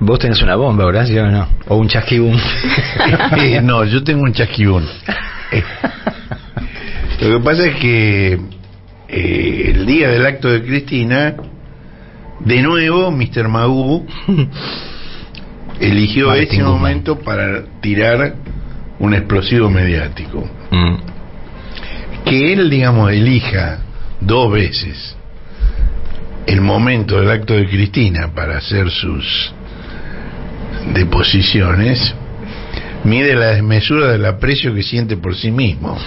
Vos tenés una bomba, Horacio, ¿o no? O un chasquibum. No, yo tengo un chasquibum. Lo que pasa es que el día del acto de Cristina, de nuevo, Mr. Magoo eligió ese momento para tirar un explosivo mediático. Que él, digamos, elija 2 veces el momento del acto de Cristina para hacer sus deposiciones, mide la desmesura del aprecio que siente por sí mismo.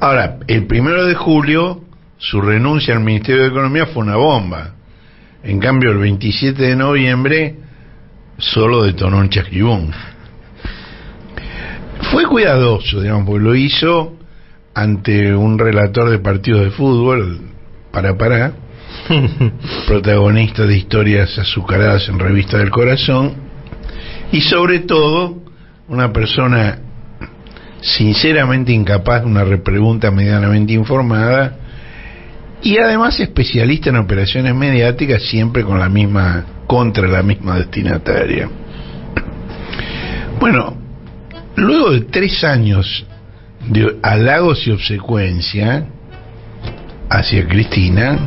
Ahora, el 1 de julio su renuncia al Ministerio de Economía fue una bomba. En cambio, el 27 de noviembre solo detonó un chasquibún. Fue cuidadoso, digamos, porque lo hizo ante un relator de partidos de fútbol, Pará, protagonista de historias azucaradas en Revista del Corazón, y sobre todo una persona sinceramente incapaz de una repregunta medianamente informada, y además especialista en operaciones mediáticas, siempre con la misma, contra la misma destinataria. Bueno, luego de 3 años de halagos y obsecuencia hacia Cristina,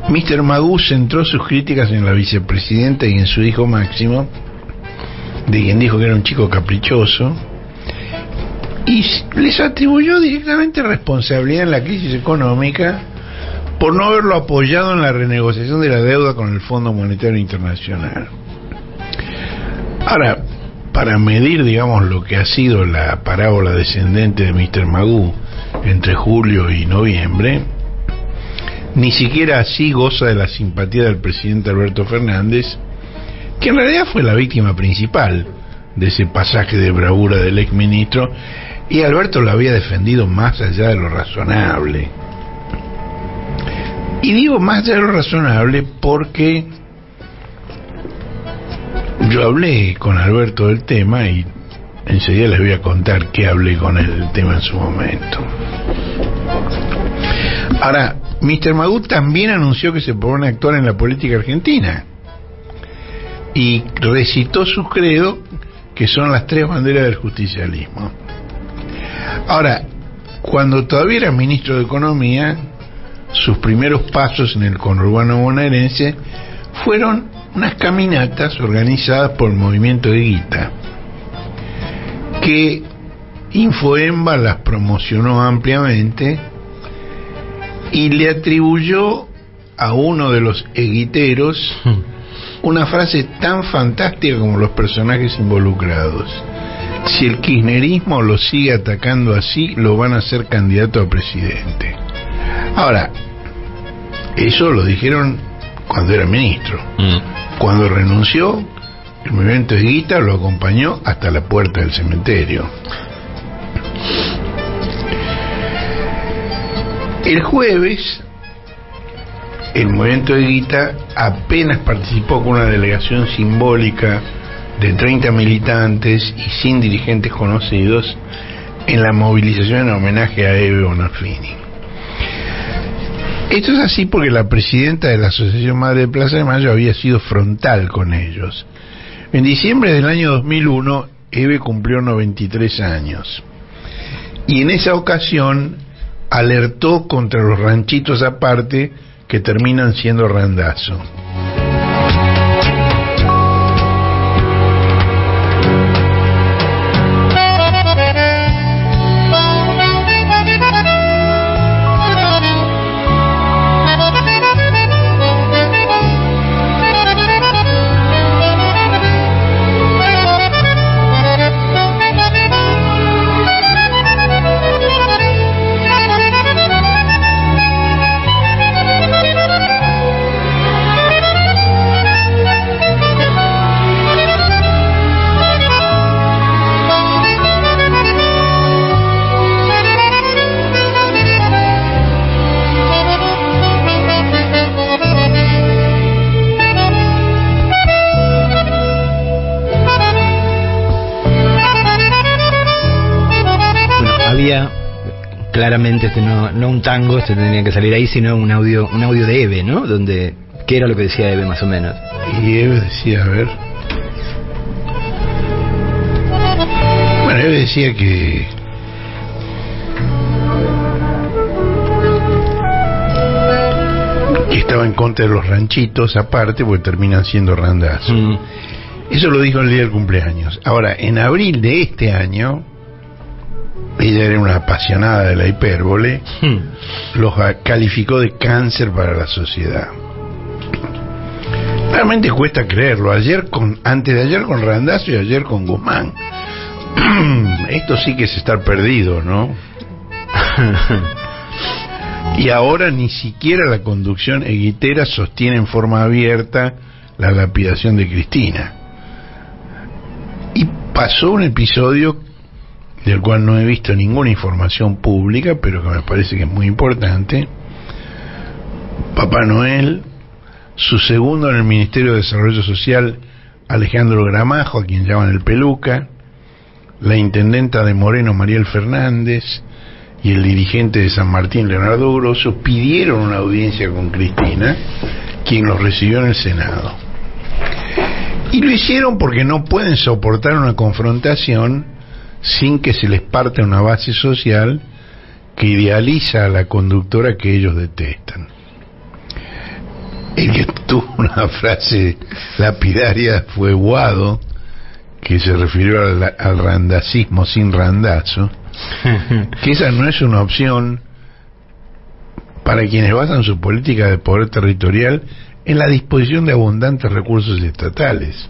Mr. Magoo centró sus críticas en la vicepresidenta y en su hijo Máximo, de quien dijo que era un chico caprichoso, y les atribuyó directamente responsabilidad en la crisis económica por no haberlo apoyado en la renegociación de la deuda con el Fondo Monetario Internacional. Ahora, para medir, digamos, lo que ha sido la parábola descendente de Mr. Magoo entre julio y noviembre, ni siquiera así goza de la simpatía del presidente Alberto Fernández, que en realidad fue la víctima principal de ese pasaje de bravura del exministro, y Alberto lo había defendido más allá de lo razonable. Y digo más allá de lo razonable porque yo hablé con Alberto del tema, y enseguida les voy a contar qué hablé con él del tema en su momento. Ahora, Mr. Magoo también anunció que se propone actuar en la política argentina y recitó su credo, que son las 3 banderas del justicialismo. Ahora, cuando todavía era ministro de Economía, sus primeros pasos en el conurbano bonaerense fueron unas caminatas organizadas por el Movimiento de Guita, que Infoemba las promocionó ampliamente y le atribuyó a uno de los eguiteros una frase tan fantástica como los personajes involucrados: si el kirchnerismo lo sigue atacando así, lo van a hacer candidato a presidente. Ahora, eso lo dijeron cuando era ministro. Cuando renunció, el Movimiento de Guita lo acompañó hasta la puerta del cementerio. El jueves, el Movimiento de Guita apenas participó con una delegación simbólica de 30 militantes y sin dirigentes conocidos en la movilización en homenaje a Eve Bonafini. Esto es así porque la presidenta de la Asociación Madre de Plaza de Mayo había sido frontal con ellos. En diciembre del año 2001, Eve cumplió 93 años. Y en esa ocasión alertó contra los ranchitos aparte que terminan siendo randazo. Claramente no un tango, tendría que salir ahí, sino un audio de Eve, ¿no? Donde ¿Qué era lo que decía Eve más o menos? Y Eve decía, a ver... Bueno, Eve decía que... estaba en contra de los ranchitos aparte porque terminan siendo randazos. Eso lo dijo el día del cumpleaños. Ahora, en abril de este año, ella era una apasionada de la hipérbole, los calificó de cáncer para la sociedad. Realmente cuesta creerlo. Antes de ayer con Randazzo y ayer con Guzmán. Esto sí que es estar perdido, ¿no? Y ahora ni siquiera la conducción eguitera sostiene en forma abierta la lapidación de Cristina. Y pasó un episodio del cual no he visto ninguna información pública, pero que me parece que es muy importante. Papá Noel, su segundo en el Ministerio de Desarrollo Social, Alejandro Gramajo, a quien llaman el Peluca, la intendenta de Moreno, Mariel Fernández, y el dirigente de San Martín, Leonardo Grosso, pidieron una audiencia con Cristina, quien los recibió en el Senado. Y lo hicieron porque no pueden soportar una confrontación sin que se les parte una base social que idealiza a la conductora que ellos detestan. El que tuvo una frase lapidaria fue Guado, que se refirió al randacismo sin randazo, que esa no es una opción para quienes basan su política de poder territorial en la disposición de abundantes recursos estatales.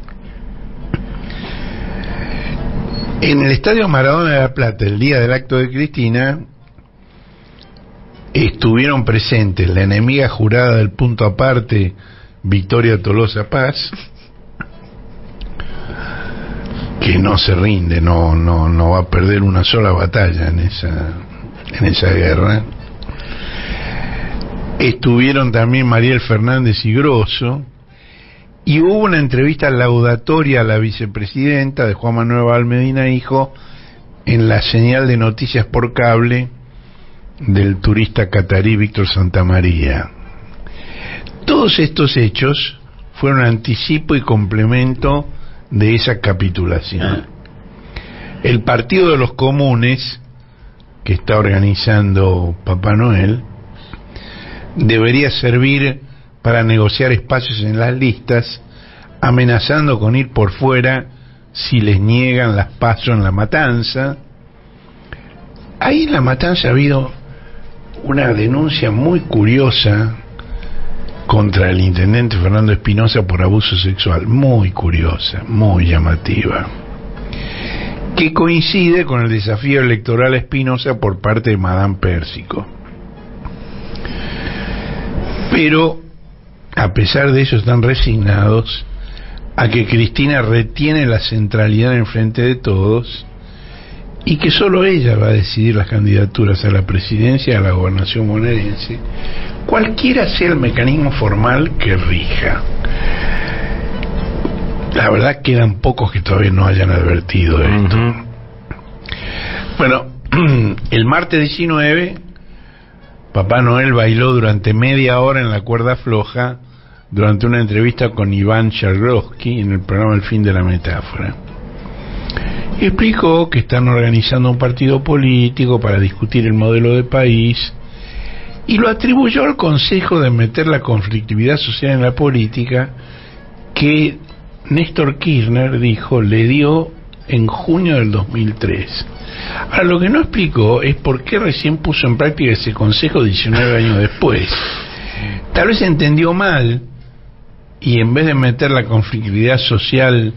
En el Estadio Maradona de La Plata, el día del acto de Cristina, estuvieron presentes la enemiga jurada del punto aparte, Victoria Tolosa Paz, que no se rinde, no va a perder una sola batalla en esa guerra. Estuvieron también Mariel Fernández y Grosso, y hubo una entrevista laudatoria a la vicepresidenta de Juan Manuel Valmedina Hijo en la señal de noticias por cable del turista catarí Víctor Santamaría. Todos estos hechos fueron anticipo y complemento de esa capitulación. El Partido de los Comunes, que está organizando Papá Noel, debería servir para negociar espacios en las listas, amenazando con ir por fuera si les niegan las PASO en La Matanza. Ahí en La Matanza ha habido una denuncia muy curiosa contra el intendente Fernando Espinosa por abuso sexual, muy curiosa, muy llamativa, que coincide con el desafío electoral a Espinosa por parte de Madame Pérsico. Pero a pesar de eso están resignados a que Cristina retiene la centralidad en el frente de todos y que solo ella va a decidir las candidaturas a la presidencia y a la gobernación bonaerense, cualquiera sea el mecanismo formal que rija. La verdad quedan pocos que todavía no hayan advertido esto. Bueno, el martes 19 Papá Noel bailó durante media hora en la cuerda floja durante una entrevista con Iván Chergrovsky en el programa El Fin de la Metáfora. Explicó que están organizando un partido político para discutir el modelo de país y lo atribuyó al consejo de meter la conflictividad social en la política que Néstor Kirchner dijo le dio en junio del 2003. Ahora, lo que no explicó es por qué recién puso en práctica ese consejo 19 años después. Tal vez entendió mal y en vez de meter la conflictividad social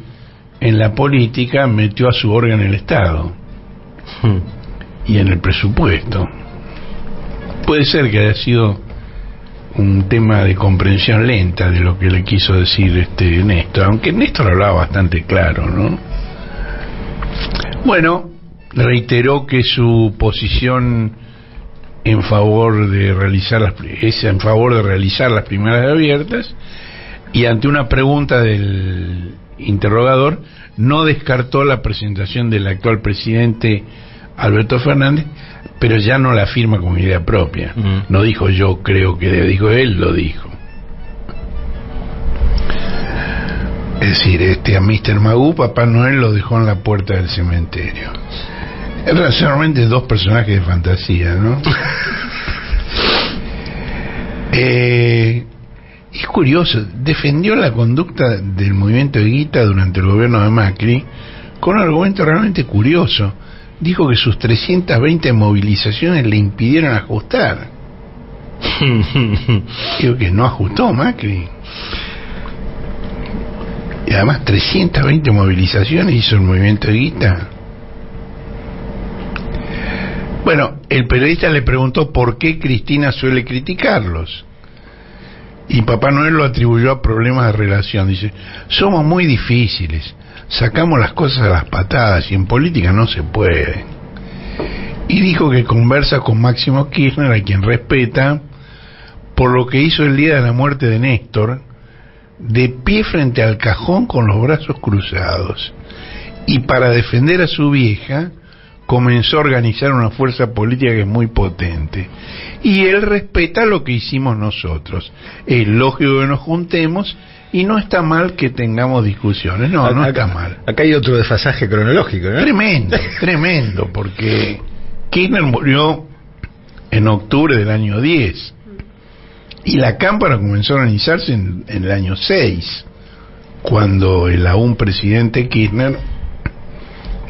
en la política, metió a su órgano en el Estado y en el presupuesto. Puede ser que haya sido un tema de comprensión lenta de lo que le quiso decir Néstor, aunque Néstor hablaba bastante claro, ¿no? Bueno, reiteró que su posición en favor de realizar las primarias abiertas, y ante una pregunta del interrogador no descartó la presentación del actual presidente Alberto Fernández, pero ya no la afirma como idea propia. No dijo yo creo que debe, dijo él lo dijo. Es decir, a Mr. Magoo, Papá Noel lo dejó en la puerta del cementerio. Eran solamente dos personajes de fantasía, ¿no? Es curioso, defendió la conducta del movimiento Evita durante el gobierno de Macri con un argumento realmente curioso. Dijo que sus 320 movilizaciones le impidieron ajustar. Digo que no ajustó Macri. Y además 320 movilizaciones hizo el movimiento Evita. Bueno, el periodista le preguntó por qué Cristina suele criticarlos. Y Papá Noel lo atribuyó a problemas de relación. Dice, somos muy difíciles, sacamos las cosas a las patadas y en política no se puede. Y dijo que conversa con Máximo Kirchner, a quien respeta, por lo que hizo el día de la muerte de Néstor, de pie frente al cajón con los brazos cruzados. Y para defender a su vieja, comenzó a organizar una fuerza política que es muy potente. Y él respeta lo que hicimos nosotros. Es lógico que nos juntemos y no está mal que tengamos discusiones. No, no está mal. Acá hay otro desfasaje cronológico, ¿no? Tremendo, tremendo, porque Kirchner murió en octubre del año 10 y la Cámpora comenzó a organizarse en el año 6, cuando el aún presidente Kirchner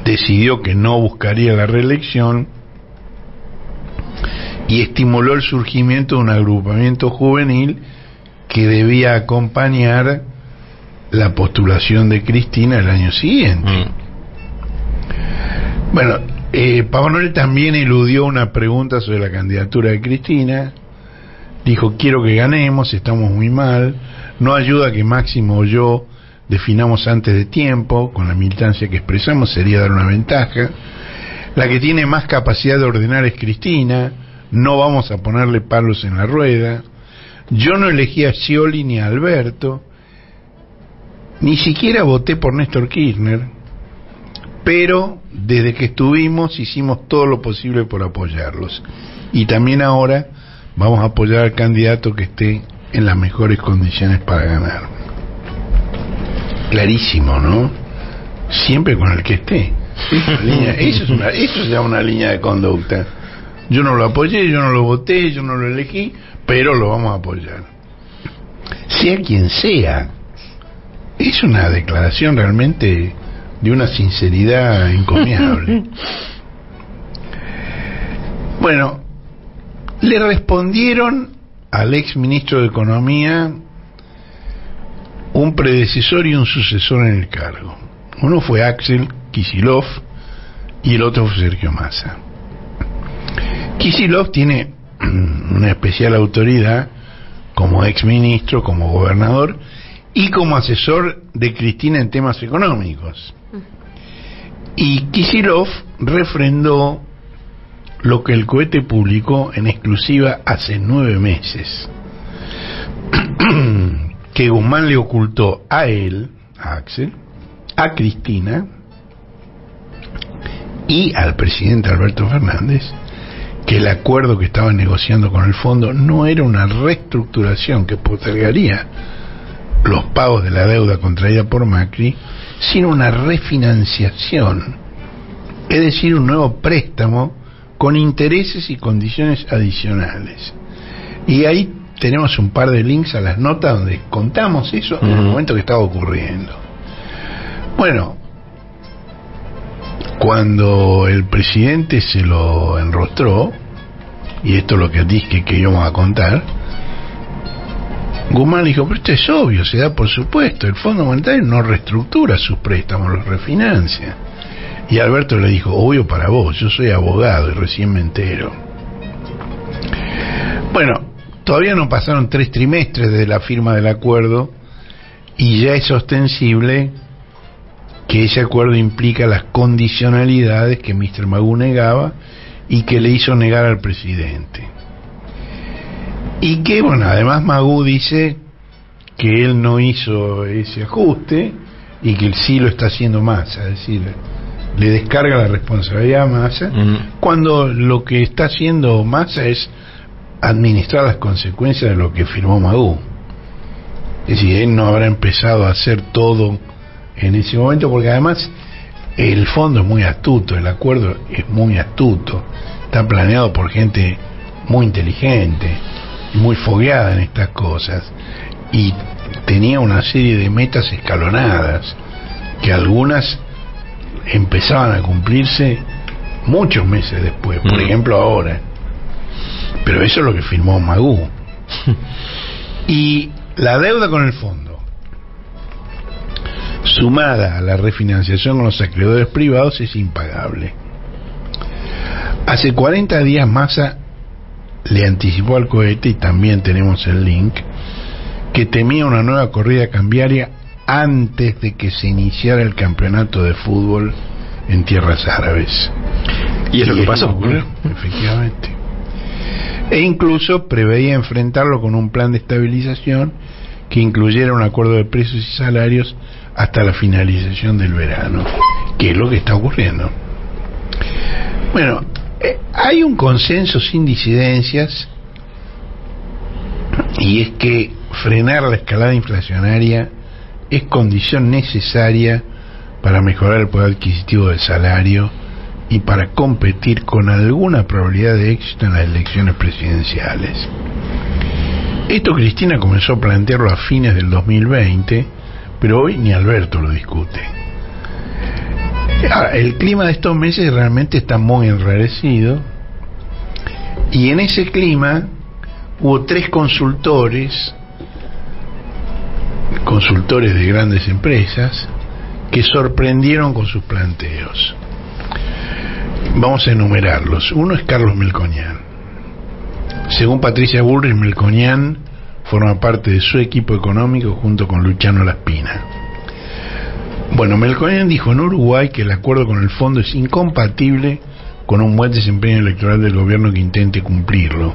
decidió que no buscaría la reelección y estimuló el surgimiento de un agrupamiento juvenil que debía acompañar la postulación de Cristina el año siguiente. Bueno, Papá Noel también eludió una pregunta sobre la candidatura de Cristina. Dijo, quiero que ganemos, estamos muy mal, no ayuda que Máximo o yo definamos antes de tiempo, con la militancia que expresamos sería dar una ventaja. La que tiene más capacidad de ordenar es Cristina, no vamos a ponerle palos en la rueda. Yo no elegí a Scioli ni a Alberto, ni siquiera voté por Néstor Kirchner, pero desde que estuvimos hicimos todo lo posible por apoyarlos. Y también ahora vamos a apoyar al candidato que esté en las mejores condiciones para ganar. Clarísimo, ¿no? Siempre con el que esté. Eso se llama una línea de conducta. Yo no lo apoyé, yo no lo voté, yo no lo elegí, pero lo vamos a apoyar. Sea quien sea. Es una declaración realmente de una sinceridad encomiable. Bueno, le respondieron al ex ministro de Economía un predecesor y un sucesor en el cargo. Uno fue Axel Kicillof y el otro fue Sergio Massa. Kicillof tiene una especial autoridad como ex ministro, como gobernador y como asesor de Cristina en temas económicos. Y Kicillof refrendó lo que el cohete publicó en exclusiva hace 9 meses. Que Guzmán le ocultó a él, a Axel, a Cristina y al presidente Alberto Fernández que el acuerdo que estaba negociando con el fondo no era una reestructuración que postergaría los pagos de la deuda contraída por Macri, sino una refinanciación, es decir, un nuevo préstamo con intereses y condiciones adicionales. Y ahí tenemos un par de links a las notas donde contamos eso en el momento que estaba ocurriendo. Bueno, cuando el presidente se lo enrostró, y esto es lo que dije que íbamos a contar, Guzmán dijo, pero esto es obvio, se da por supuesto, el Fondo Monetario no reestructura sus préstamos, los refinancia. Y Alberto le dijo, obvio para vos, yo soy abogado y recién me entero. Bueno, todavía no pasaron 3 trimestres desde la firma del acuerdo y ya es ostensible que ese acuerdo implica las condicionalidades que Mr. Magoo negaba y que le hizo negar al presidente. Y que, bueno, además Magoo dice que él no hizo ese ajuste y que él sí lo está haciendo Massa, es decir, le descarga la responsabilidad a Massa, cuando lo que está haciendo Massa es administrar las consecuencias de lo que firmó Magoo. Es decir, él no habrá empezado a hacer todo en ese momento, porque además el fondo es muy astuto, el acuerdo es muy astuto, está planeado por gente muy inteligente y muy fogueada en estas cosas, y tenía una serie de metas escalonadas, que algunas empezaban a cumplirse muchos meses después, por ejemplo ahora. Pero eso es lo que firmó Magú. Y la deuda con el fondo, sumada a la refinanciación con los acreedores privados, es impagable. Hace 40 días Massa le anticipó al cohete, y también tenemos el link, que temía una nueva corrida cambiaria antes de que se iniciara el campeonato de fútbol en tierras árabes. Y es lo que pasó. Efectivamente. E incluso preveía enfrentarlo con un plan de estabilización que incluyera un acuerdo de precios y salarios hasta la finalización del verano, que es lo que está ocurriendo. Bueno, hay un consenso sin disidencias, y es que frenar la escalada inflacionaria es condición necesaria para mejorar el poder adquisitivo del salario y para competir con alguna probabilidad de éxito en las elecciones presidenciales. Esto Cristina comenzó a plantearlo a fines del 2020, pero hoy ni Alberto lo discute. Ahora, el clima de estos meses realmente está muy enrarecido, y en ese clima hubo 3 consultores de grandes empresas que sorprendieron con sus planteos. Vamos a enumerarlos. Uno es Carlos Melconian. Según Patricia Bullrich, Melconian forma parte de su equipo económico junto con Luciano Laspina. Bueno, Melconian dijo en Uruguay que el acuerdo con el fondo es incompatible con un buen desempeño electoral del gobierno que intente cumplirlo,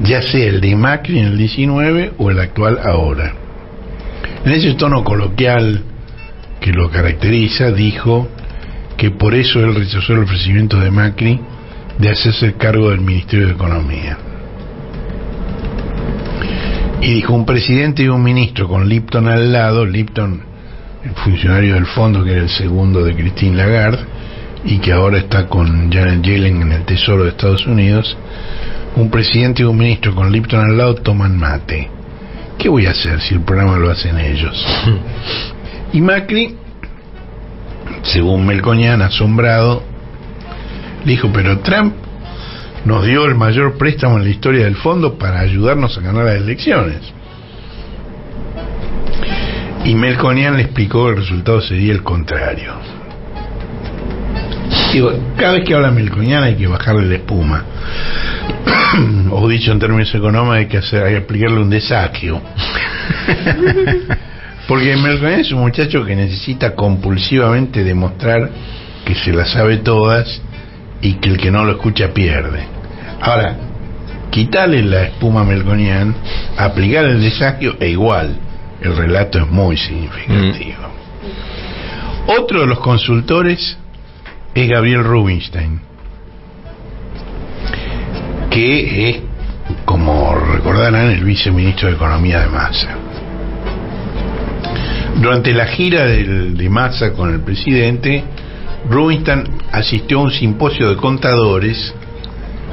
ya sea el de Macri en el 19 o el actual ahora. En ese tono coloquial que lo caracteriza, dijo que por eso él rechazó el ofrecimiento de Macri de hacerse cargo del Ministerio de Economía. Y dijo: un presidente y un ministro con Lipton al lado, Lipton, el funcionario del fondo que era el segundo de Christine Lagarde y que ahora está con Janet Yellen en el Tesoro de Estados Unidos, un presidente y un ministro con Lipton al lado toman mate. ¿Qué voy a hacer si el programa lo hacen ellos? Y Macri, según Melconian, asombrado, le dijo: pero Trump nos dio el mayor préstamo en la historia del fondo para ayudarnos a ganar las elecciones. Y Melconian le explicó que el resultado sería el contrario. Digo, cada vez que habla Melconian hay que bajarle la espuma. O dicho en términos económicos, hay que aplicarle un desagio. Porque Melconian es un muchacho que necesita compulsivamente demostrar que se las sabe todas y que el que no lo escucha pierde. Ahora, quitarle la espuma a Melconian, aplicar el desagio, e igual el relato es muy significativo. Otro de los consultores es Gabriel Rubinstein, que es, como recordarán, el viceministro de Economía de Massa. Durante la gira de Massa con el presidente, Rubinstein asistió a un simposio de contadores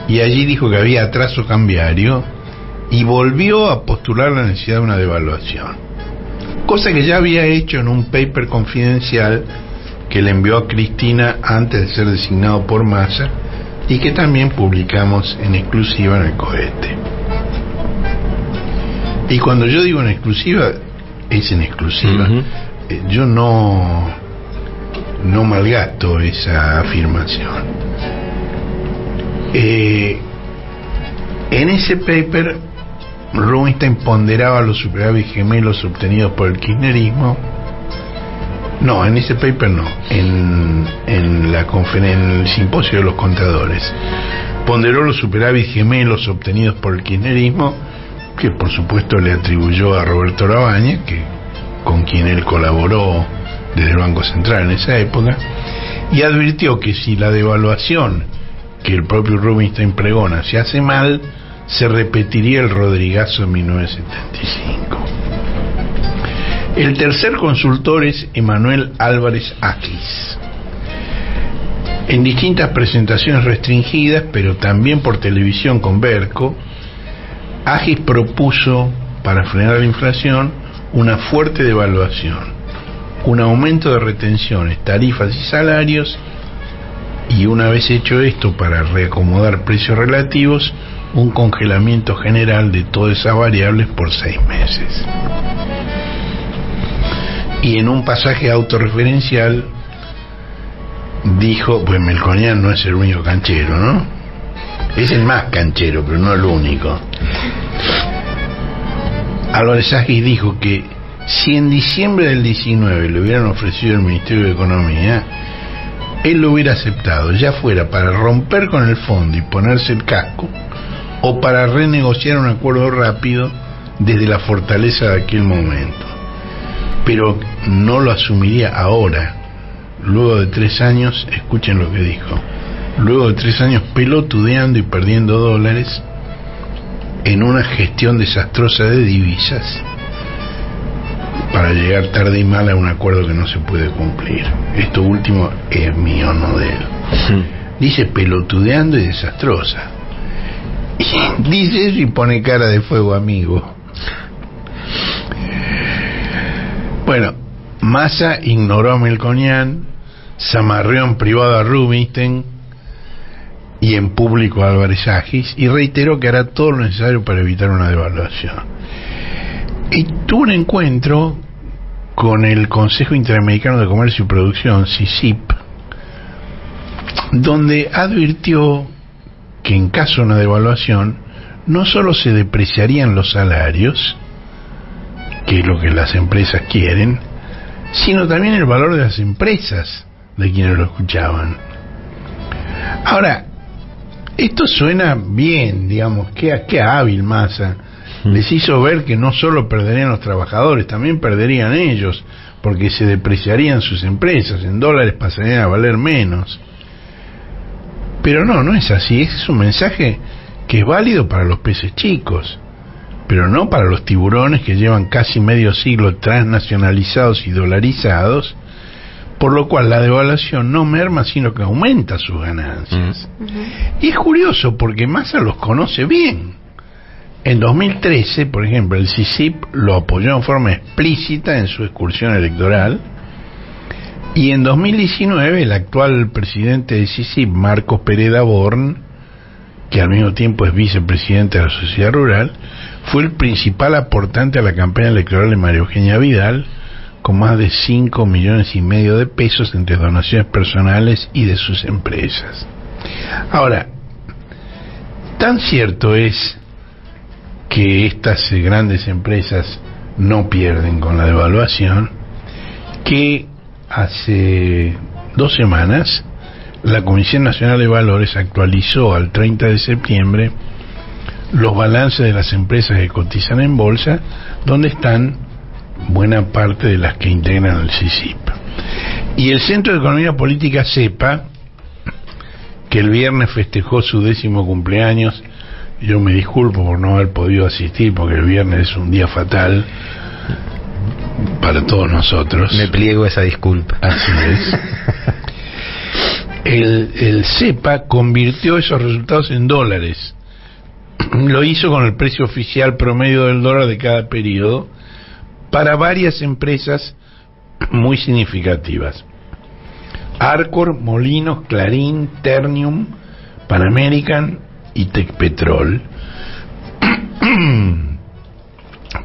y allí dijo que había atraso cambiario y volvió a postular la necesidad de una devaluación, cosa que ya había hecho en un paper confidencial que le envió a Cristina antes de ser designado por Massa y que también publicamos en exclusiva en el cohete. Y cuando yo digo en exclusiva, es en exclusiva. Yo no malgasto esa afirmación. En ese paper Rubinstein ponderaba los superávit gemelos obtenidos por el kirchnerismo. No, en ese paper no, en el simposio de los contadores ponderó los superávit gemelos obtenidos por el kirchnerismo, que por supuesto le atribuyó a Roberto Labaña, con quien él colaboró desde el Banco Central en esa época, y advirtió que si la devaluación que el propio Rubinstein pregona se hace mal, se repetiría el Rodrigazo de 1975. El tercer consultor es Emanuel Álvarez Agis. En distintas presentaciones restringidas, pero también por televisión con Berco, Agis propuso, para frenar la inflación, una fuerte devaluación, un aumento de retenciones, tarifas y salarios, y una vez hecho esto, para reacomodar precios relativos, un congelamiento general de todas esas variables por 6 meses. Y en un pasaje autorreferencial dijo, pues Melconian no es el único canchero, ¿no? Es el más canchero, pero no el único. Álvarez Agis dijo que si en diciembre del 19 le hubieran ofrecido el Ministerio de Economía, él lo hubiera aceptado, ya fuera para romper con el fondo y ponerse el casco, o para renegociar un acuerdo rápido desde la fortaleza de aquel momento. Pero no lo asumiría ahora, luego de 3 años, escuchen lo que dijo, luego de 3 años pelotudeando y perdiendo dólares en una gestión desastrosa de divisas, para llegar tarde y mal a un acuerdo que no se puede cumplir. Esto último es mío, no de él. Dice pelotudeando y desastrosa. Y dice eso y pone cara de fuego, amigo. Bueno, Massa ignoró a Melconian, zamarreó en privado a Rubinstein y en público a Álvarez Agis, y reiteró que hará todo lo necesario para evitar una devaluación. Y tuvo un encuentro con el Consejo Interamericano de Comercio y Producción, CICIP, donde advirtió que en caso de una devaluación no solo se depreciarían los salarios, que es lo que las empresas quieren, sino también el valor de las empresas de quienes lo escuchaban. Ahora, esto suena bien, digamos, qué hábil Massa. Les hizo ver que no solo perderían los trabajadores, también perderían ellos, porque se depreciarían sus empresas, en dólares pasarían a valer menos. Pero no es así, es un mensaje que es válido para los peces chicos, pero no para los tiburones que llevan casi medio siglo transnacionalizados y dolarizados, por lo cual la devaluación no merma, sino que aumenta sus ganancias. Y es curioso porque Massa los conoce bien. En 2013, por ejemplo, el CICIP lo apoyó en forma explícita en su excursión electoral, y en 2019 el actual presidente de CICIP, Marcos Pereda Born, que al mismo tiempo es vicepresidente de la Sociedad Rural, fue el principal aportante a la campaña electoral de María Eugenia Vidal, con más de 5,5 millones de pesos entre donaciones personales y de sus empresas. Ahora, tan cierto es que estas grandes empresas no pierden con la devaluación, que hace 2 semanas la Comisión Nacional de Valores actualizó al 30 de septiembre los balances de las empresas que cotizan en bolsa, donde están buena parte de las que integran el CICIP. Y el Centro de Economía Política CEPA, que el viernes festejó su 10º cumpleaños, yo me disculpo por no haber podido asistir, porque el viernes es un día fatal para todos nosotros. Me pliego a esa disculpa. Así es. El CEPA convirtió esos resultados en dólares. Lo hizo con el precio oficial promedio del dólar de cada periodo para varias empresas muy significativas: Arcor, Molinos, Clarín, Ternium, Pan American y Tecpetrol.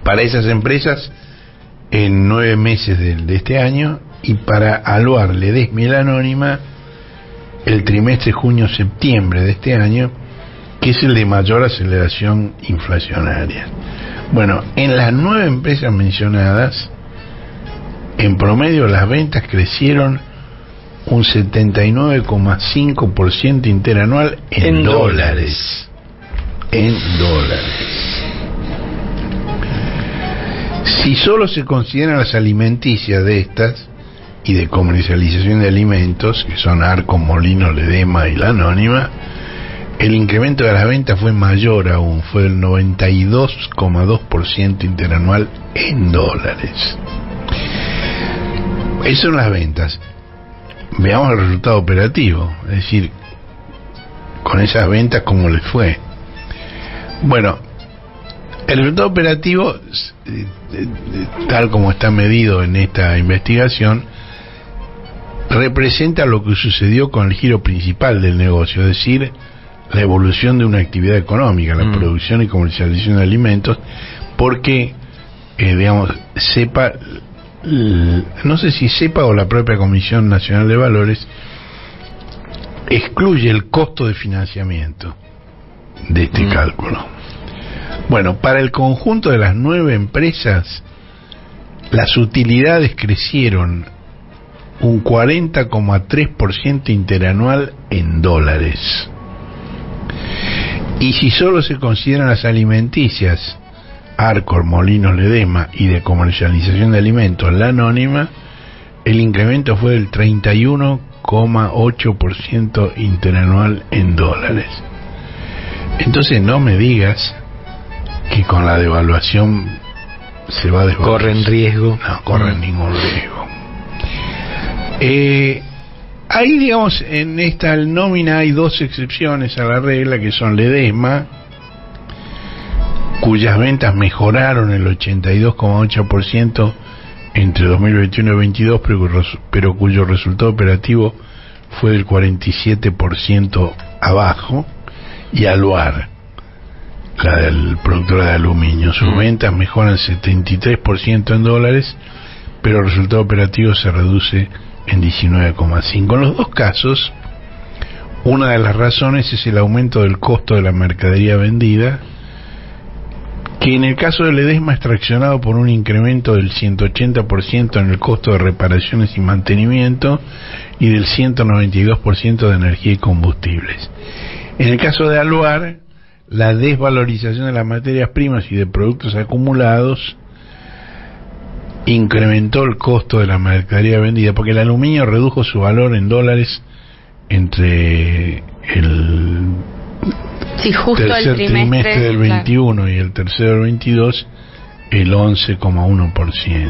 Para esas empresas en 9 meses de este año, y para Aluar, Ledesma y La Anónima el trimestre junio-septiembre de este año, que es el de mayor aceleración inflacionaria. Bueno, en las 9 empresas mencionadas, en promedio las ventas crecieron un 79,5% interanual en dólares. En dólares. Si solo se consideran las alimenticias de estas y de comercialización de alimentos, que son Arco, Molino, Ledesma y La Anónima, el incremento de las ventas fue mayor aún, fue del 92,2% interanual en dólares. Eso son las ventas. Veamos el resultado operativo, es decir, con esas ventas cómo les fue. Bueno, el resultado operativo, tal como está medido en esta investigación, representa lo que sucedió con el giro principal del negocio, es decir, la evolución de una actividad económica, la producción y comercialización de alimentos, porque, digamos, CEPA, no sé si CEPA o la propia Comisión Nacional de Valores, excluye el costo de financiamiento de este cálculo. Bueno, para el conjunto de las 9 empresas, las utilidades crecieron un 40,3% interanual en dólares. Y si solo se consideran las alimenticias, Arcor, Molinos Ledesma y de comercialización de alimentos, la anónima, el incremento fue del 31,8% interanual en dólares. Entonces no me digas que con la devaluación se va a desvalorizar. ¿Corren riesgo? No corren ningún riesgo. Ahí, digamos, en esta nómina hay 2 excepciones a la regla, que son Ledesma, cuyas ventas mejoraron el 82,8% entre 2021 y 2022, pero cuyo resultado operativo fue del 47% abajo, y Aluar, la del productora de aluminio, sus ventas mejoran 73% en dólares, pero el resultado operativo se reduce en 19,5%. En los dos casos, una de las razones es el aumento del costo de la mercadería vendida, que en el caso de Ledesma es traccionado por un incremento del 180% en el costo de reparaciones y mantenimiento y del 192% de energía y combustibles. En el caso de Aluar, la desvalorización de las materias primas y de productos acumulados incrementó el costo de la mercadería vendida, porque el aluminio redujo su valor en dólares entre el tercer trimestre del 21 y el tercero del 22 el 11,1%.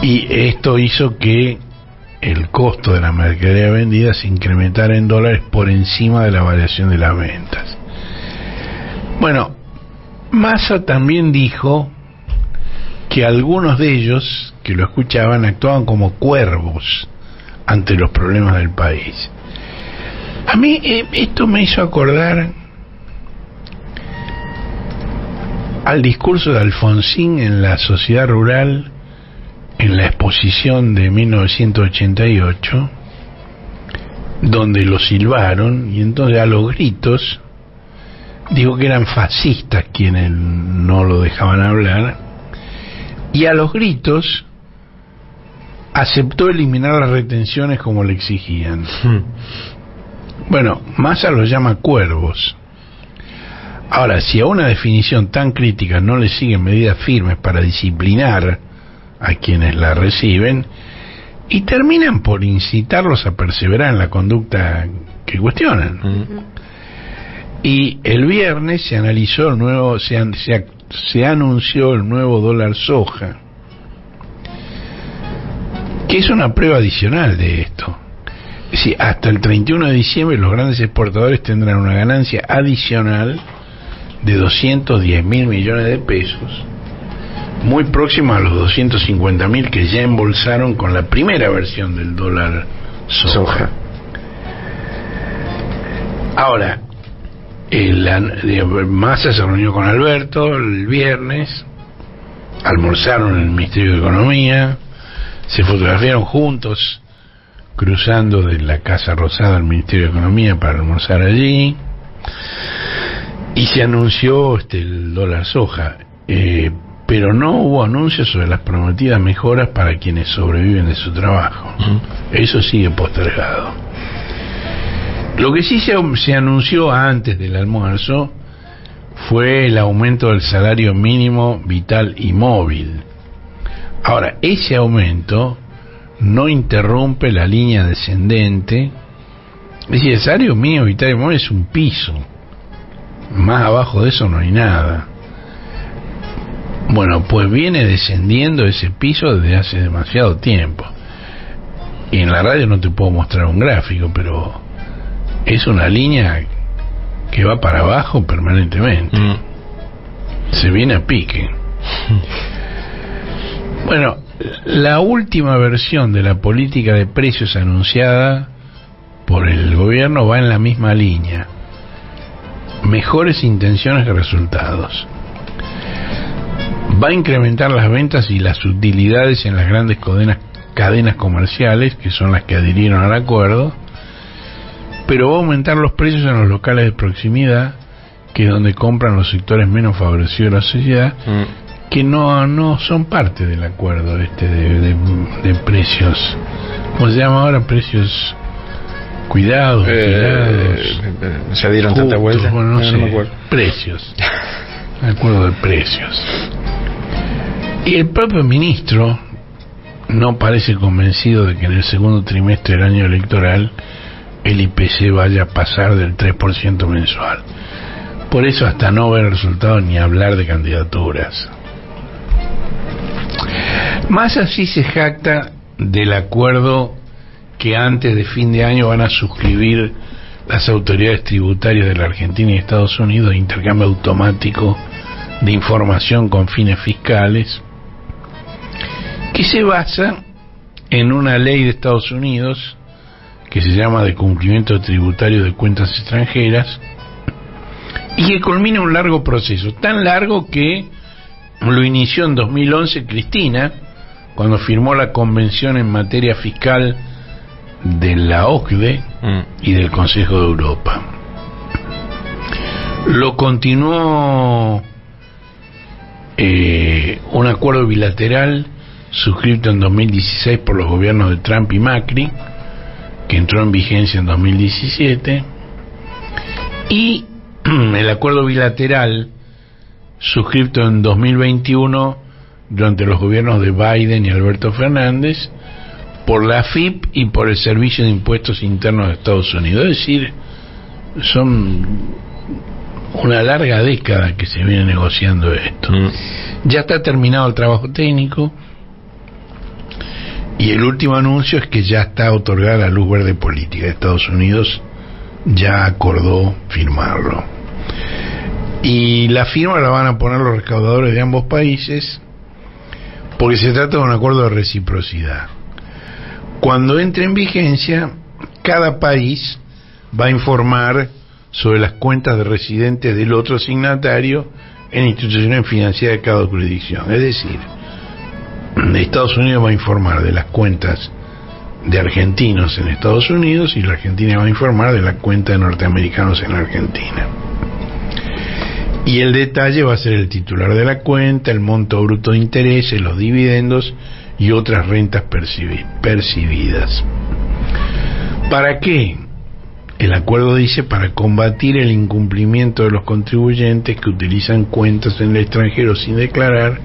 Y esto hizo que el costo de la mercadería vendida se incrementara en dólares por encima de la variación de las ventas. Bueno, Massa también dijo que algunos de ellos que lo escuchaban actuaban como cuervos ante los problemas del país. A mí esto me hizo acordar al discurso de Alfonsín en la Sociedad Rural en la exposición de 1988, donde lo silbaron y entonces a los gritos dijo que eran fascistas quienes no lo dejaban hablar, y a los gritos aceptó eliminar las retenciones como le exigían. Bueno, Massa los llama cuervos. Ahora, si a una definición tan crítica no le siguen medidas firmes para disciplinar a quienes la reciben, y terminan por incitarlos a perseverar en la conducta que cuestionan. Y el viernes se analizó el nuevo, se anunció el nuevo dólar soja, que es una prueba adicional de esto. Es decir, hasta el 31 de diciembre los grandes exportadores tendrán una ganancia adicional de 210.000 millones de pesos, muy próxima a los 250.000 que ya embolsaron con la primera versión del dólar soja. Ahora, Massa se reunió con Alberto el viernes, almorzaron en el Ministerio de Economía, se fotografiaron juntos cruzando de la Casa Rosada al Ministerio de Economía para almorzar allí, y se anunció el dólar soja, pero no hubo anuncios sobre las prometidas mejoras para quienes sobreviven de su trabajo. Eso sigue postergado. Lo que sí se anunció antes del almuerzo fue el aumento del salario mínimo vital y móvil. Ahora, ese aumento no interrumpe la línea descendente. Es decir, el salario mínimo vital y móvil es un piso. Más abajo de eso no hay nada. Bueno, pues viene descendiendo ese piso desde hace demasiado tiempo. Y en la radio no te puedo mostrar un gráfico, pero es una línea que va para abajo permanentemente. Se viene a pique. Bueno, la última versión de la política de precios anunciada por el gobierno va en la misma línea. Mejores intenciones que resultados. Va a incrementar las ventas y las utilidades en las grandes cadenas comerciales, que son las que adhirieron al acuerdo, pero va a aumentar los precios en los locales de proximidad, que es donde compran los sectores menos favorecidos de la sociedad, que no son parte del acuerdo de precios. ¿Cómo se llama ahora? Precios cuidados, se dieron tanta vuelta. Bueno, no sé, me acuerdo. Precios. Acuerdo de precios. Y el propio ministro no parece convencido de que en el segundo trimestre del año electoral el IPC vaya a pasar del 3% mensual. Por eso, hasta no ver resultados ni hablar de candidaturas. Más así se jacta del acuerdo que antes de fin de año van a suscribir las autoridades tributarias de la Argentina y Estados Unidos de intercambio automático de información con fines fiscales, que se basa en una ley de Estados Unidos que se llama de cumplimiento tributario de cuentas extranjeras, y que culmina un largo proceso, tan largo que lo inició en 2011 Cristina, cuando firmó la convención en materia fiscal de la OCDE y del Consejo de Europa. Lo continuó un acuerdo bilateral suscrito en 2016 por los gobiernos de Trump y Macri, que entró en vigencia en 2017, y el acuerdo bilateral suscrito en 2021 durante los gobiernos de Biden y Alberto Fernández por la AFIP y por el Servicio de Impuestos Internos de Estados Unidos. Es decir, son una larga década que se viene negociando esto. Ya está terminado el trabajo técnico y el último anuncio es que ya está otorgada la luz verde política. Estados Unidos ya acordó firmarlo, y la firma la van a poner los recaudadores de ambos países, porque se trata de un acuerdo de reciprocidad. Cuando entre en vigencia, cada país va a informar sobre las cuentas de residentes del otro signatario en instituciones financieras de cada jurisdicción. Es decir, Estados Unidos va a informar de las cuentas de argentinos en Estados Unidos y la Argentina va a informar de la cuenta de norteamericanos en Argentina. Y el detalle va a ser el titular de la cuenta, el monto bruto de intereses, los dividendos y otras rentas percibidas. ¿Para qué? El acuerdo dice: para combatir el incumplimiento de los contribuyentes que utilizan cuentas en el extranjero sin declarar,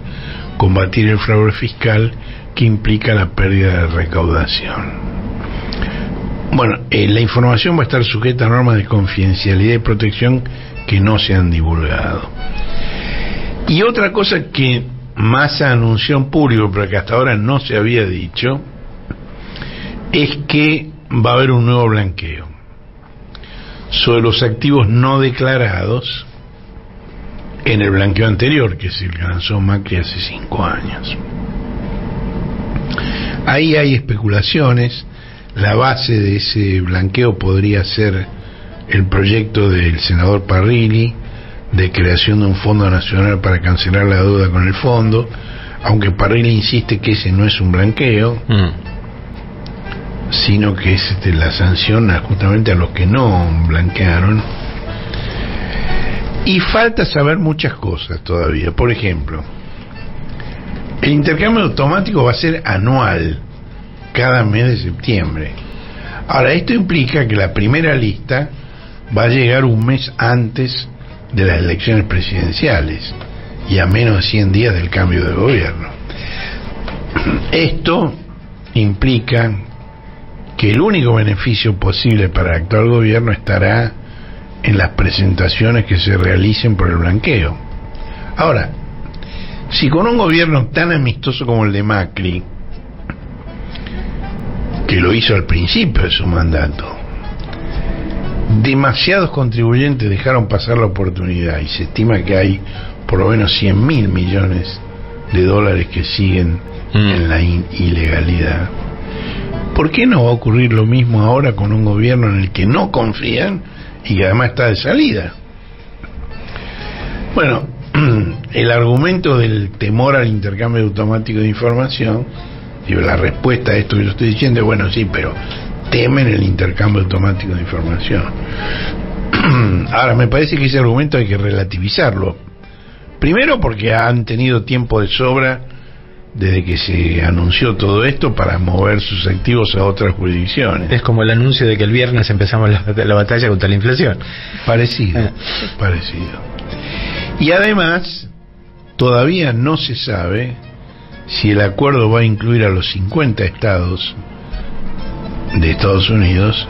combatir el fraude fiscal que implica la pérdida de recaudación. Bueno, la información va a estar sujeta a normas de confidencialidad y protección que no se han divulgado. Y otra cosa que Massa anunció en público, pero que hasta ahora no se había dicho, es que va a haber un nuevo blanqueo sobre los activos no declarados en el blanqueo anterior, que es el que lanzó Macri hace 5 años. Ahí hay especulaciones. La base de ese blanqueo podría ser el proyecto del senador Parrilli de creación de un fondo nacional para cancelar la deuda con el fondo, aunque Parrilli insiste que ese no es un blanqueo, sino que es la sanción justamente a los que no blanquearon. Y falta saber muchas cosas todavía. Por ejemplo, el intercambio automático va a ser anual, cada mes de septiembre. Ahora, esto implica que la primera lista va a llegar un mes antes de las elecciones presidenciales y a menos de 100 días del cambio de gobierno. Esto implica que el único beneficio posible para el actual gobierno estará en las presentaciones que se realicen por el blanqueo. Ahora, Si con un gobierno tan amistoso como el de Macri, que lo hizo al principio de su mandato, demasiados contribuyentes dejaron pasar la oportunidad y se estima que hay por lo menos 100.000 millones de dólares que siguen en la ilegalidad, ¿por qué no va a ocurrir lo mismo ahora con un gobierno en el que no confían y que además está de salida? Bueno, el argumento del temor al intercambio automático de información, digo, la respuesta a esto que yo estoy diciendo es, bueno, sí, pero temen el intercambio automático de información. Ahora, me parece que ese argumento hay que relativizarlo. Primero porque han tenido tiempo de sobra desde que se anunció todo esto para mover sus activos a otras jurisdicciones. Es como el anuncio de que el viernes empezamos la batalla contra la inflación. Parecido. Y además, todavía no se sabe si el acuerdo va a incluir a los 50 estados de Estados Unidos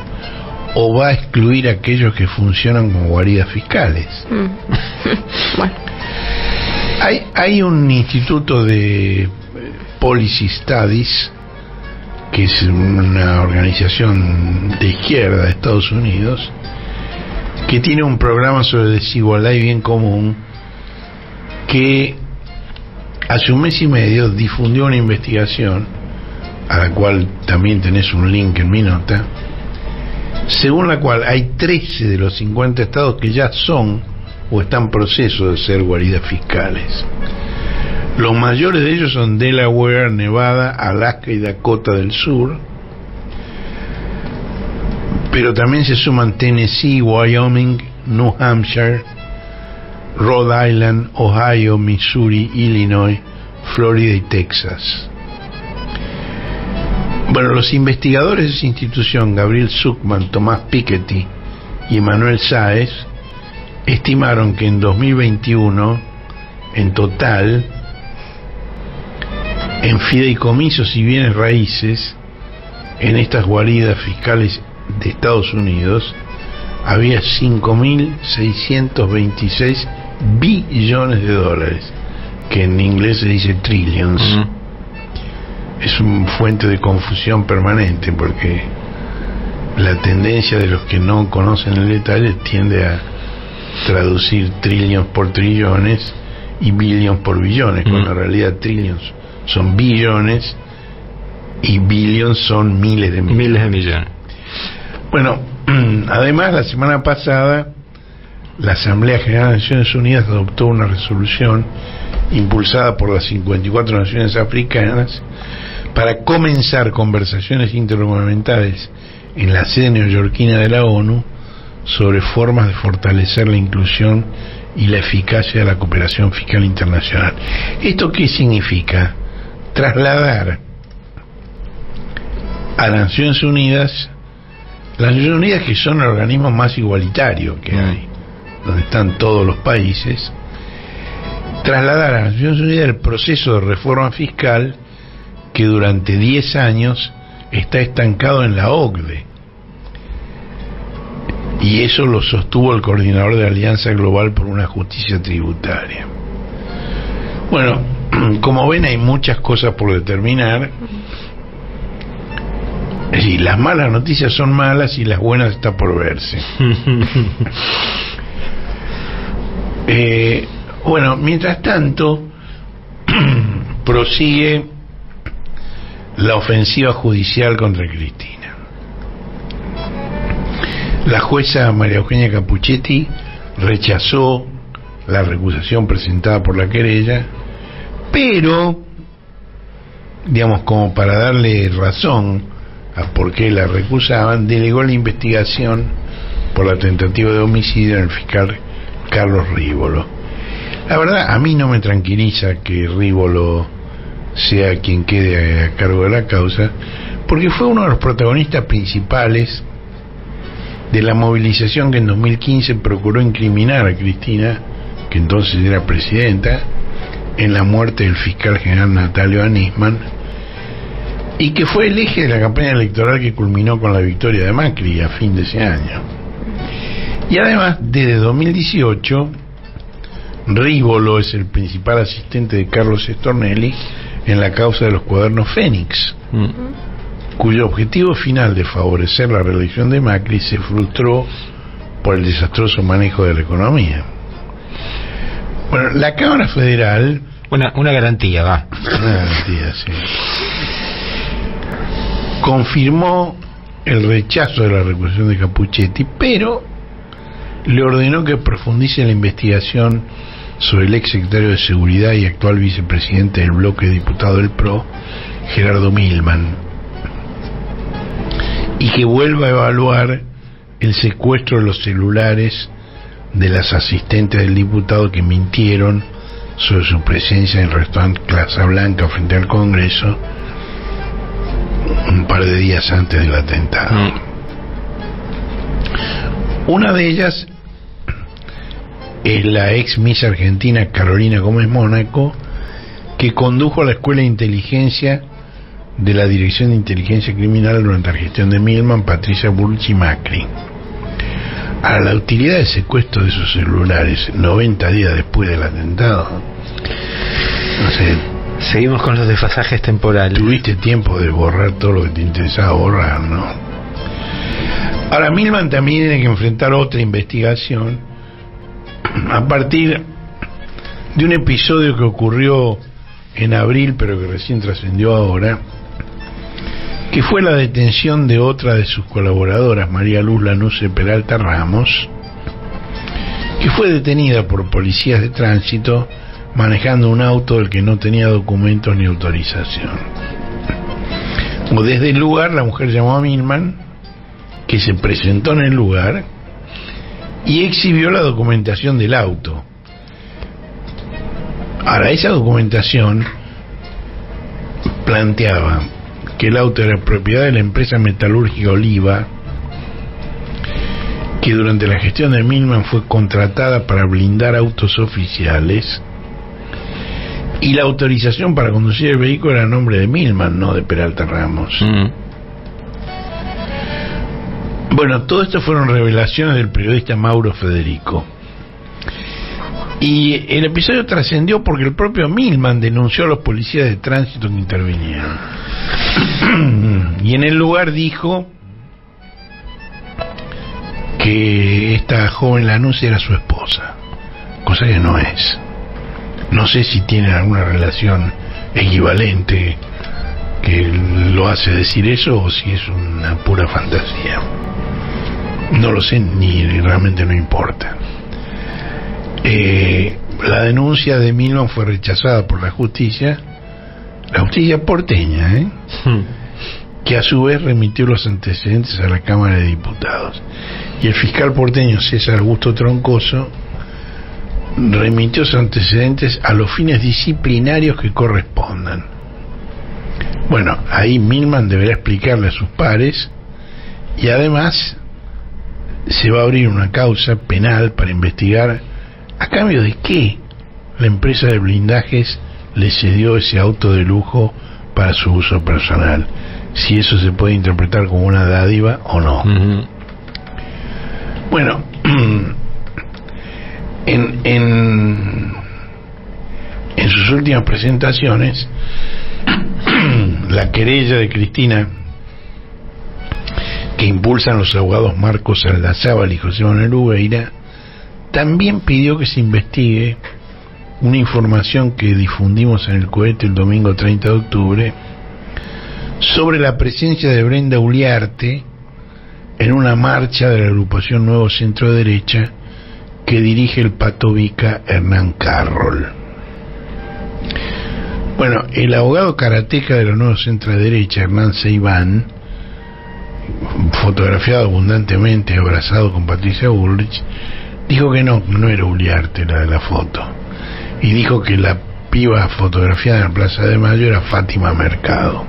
o va a excluir a aquellos que funcionan como guaridas fiscales. Bueno. Hay un instituto de Policy Studies, que es una organización de izquierda de Estados Unidos, que tiene un programa sobre desigualdad y bien común, que hace un mes y medio difundió una investigación, a la cual también tenés un link en mi nota, según la cual hay 13 de los 50 estados que ya son o están en proceso de ser guaridas fiscales. Los mayores de ellos son Delaware, Nevada, Alaska y Dakota del Sur, pero también se suman Tennessee, Wyoming, New Hampshire, Rhode Island, Ohio, Missouri, Illinois, Florida y Texas. Bueno, los investigadores de esa institución, Gabriel Zuckman, Tomás Piketty y Emanuel Sáez, estimaron que en 2021, en total, en fideicomisos y bienes raíces, en estas guaridas fiscales de Estados Unidos, había 5.626 billones de dólares, que en inglés se dice trillions. Es una fuente de confusión permanente, porque la tendencia de los que no conocen el detalle tiende a traducir trillions por trillones y billions por billones, cuando en realidad trillions son billones y billions son miles de millones. Bueno, además, la semana pasada la Asamblea General de Naciones Unidas adoptó una resolución impulsada por las 54 naciones africanas para comenzar conversaciones intergubernamentales en la sede neoyorquina de la ONU sobre formas de fortalecer la inclusión y la eficacia de la cooperación fiscal internacional. ¿Esto qué significa? Trasladar a las Naciones Unidas, que son el organismo más igualitario que hay, donde están todos los países, trasladar a las Naciones Unidas el proceso de reforma fiscal que durante 10 años está estancado en la OCDE. Y eso lo sostuvo el coordinador de Alianza Global por una Justicia Tributaria. Bueno, como ven, hay muchas cosas por determinar. Es decir, las malas noticias son malas y las buenas están por verse. Bueno, mientras tanto, prosigue la ofensiva judicial contra Cristina. La jueza María Eugenia Capuchetti rechazó la recusación presentada por la querella, pero, digamos, como para darle razón a por qué la recusaban, delegó la investigación por la tentativa de homicidio en el fiscal Carlos Rívolo. La verdad, a mí no me tranquiliza que Rívolo sea quien quede a cargo de la causa, porque fue uno de los protagonistas principales de la movilización que en 2015 procuró incriminar a Cristina, que entonces era presidenta, en la muerte del fiscal general Natalio Anisman, y que fue el eje de la campaña electoral que culminó con la victoria de Macri a fin de ese año. Y además, desde 2018 Rívolo es el principal asistente de Carlos Stornelli en la causa de los cuadernos Fénix, cuyo objetivo final de favorecer la reelección de Macri se frustró por el desastroso manejo de la economía. Bueno, la Cámara Federal... Una garantía, va. Una garantía, sí. Confirmó el rechazo de la recusación de Capuchetti, pero le ordenó que profundice la investigación sobre el ex secretario de Seguridad y actual vicepresidente del bloque de diputados del PRO, Gerardo Milman, y que vuelva a evaluar el secuestro de los celulares de las asistentes del diputado que mintieron sobre su presencia en el restaurante Casa Blanca frente al Congreso un par de días antes del atentado. Una de ellas es la ex Miss Argentina Carolina Gómez Mónaco, que condujo a la Escuela de Inteligencia de la Dirección de Inteligencia Criminal durante la gestión de Milman, Patricia Bullrich y Macri. Ahora, la utilidad del secuestro de esos celulares 90 días después del atentado, no sé. Seguimos con los desfasajes temporales. Tuviste tiempo de borrar todo lo que te interesaba borrar, ¿no? Ahora, Milman también tiene que enfrentar otra investigación a partir de un episodio que ocurrió en abril, pero que recién trascendió ahora, que fue la detención de otra de sus colaboradoras, María Luz Lanusse Peralta Ramos, que fue detenida por policías de tránsito manejando un auto del que no tenía documentos ni autorización. Desde el lugar, la mujer llamó a Milman, que se presentó en el lugar y exhibió la documentación del auto. Ahora, esa documentación planteaba que el auto era propiedad de la empresa metalúrgica Oliva, que durante la gestión de Milman fue contratada para blindar autos oficiales, y la autorización para conducir el vehículo era a nombre de Milman, no de Peralta Ramos. Bueno, todo esto fueron revelaciones del periodista Mauro Federico. Y el episodio trascendió porque el propio Milman denunció a los policías de tránsito que intervinieron. Y en el lugar dijo que esta joven Lanusse era su esposa, cosa que no es. No sé si tienen alguna relación equivalente que lo hace decir eso o si es una pura fantasía. No lo sé, ni realmente no importa. La denuncia de Milman fue rechazada por la justicia porteña, que a su vez remitió los antecedentes a la Cámara de Diputados. Y el fiscal porteño César Augusto Troncoso remitió sus antecedentes a los fines disciplinarios que correspondan. Bueno, ahí Milman deberá explicarle a sus pares, y además se va a abrir una causa penal para investigar a cambio de qué la empresa de blindajes le cedió ese auto de lujo para su uso personal, si eso se puede interpretar como una dádiva o no. Bueno, en sus últimas presentaciones, la querella de Cristina, que impulsan los abogados Marcos Aldazábal y José Manuel Ubeira, también pidió que se investigue una información que difundimos en el cohete el domingo 30 de octubre sobre la presencia de Brenda Uliarte en una marcha de la agrupación Nuevo Centro Derecha que dirige el patovica Hernán Carroll. Bueno, el abogado karateca de la Nuevo Centro Derecha, Hernán Seibán, fotografiado abundantemente abrazado con Patricia Bullrich, dijo que no era Uliarte la de la foto, y dijo que la piba fotografiada en la Plaza de Mayo era Fátima Mercado.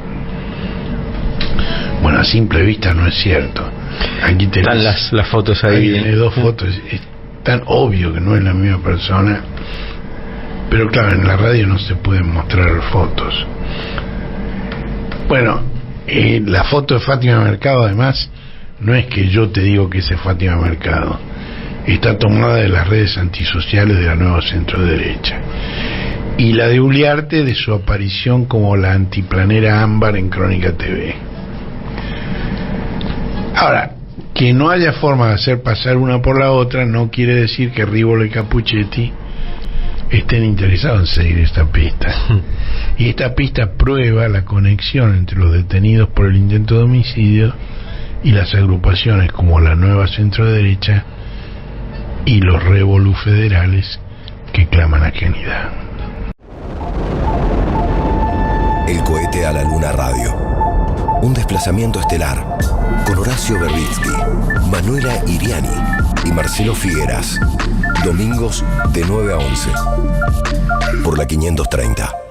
Bueno, a simple vista no es cierto. Aquí están las fotos ahí. Tiene dos fotos, es tan obvio que no es la misma persona, pero claro, en la radio no se pueden mostrar fotos. Bueno, la foto de Fátima Mercado, además, no es que yo te digo que ese es Fátima Mercado, está tomada de las redes antisociales de la nueva centro-derecha, y la de Uliarte de su aparición como la antiplanera ámbar en Crónica TV. Ahora, que no haya forma de hacer pasar una por la otra no quiere decir que Rivolo y Capuchetti estén interesados en seguir esta pista. Y esta pista prueba la conexión entre los detenidos por el intento de homicidio y las agrupaciones como la nueva centro-derecha y los revolufederales que claman ajenidad. El cohete a la luna radio. Un desplazamiento estelar con Horacio Verbitsky, Manuela Iriani y Marcelo Figueras. Domingos de 9 a 11 por la 530.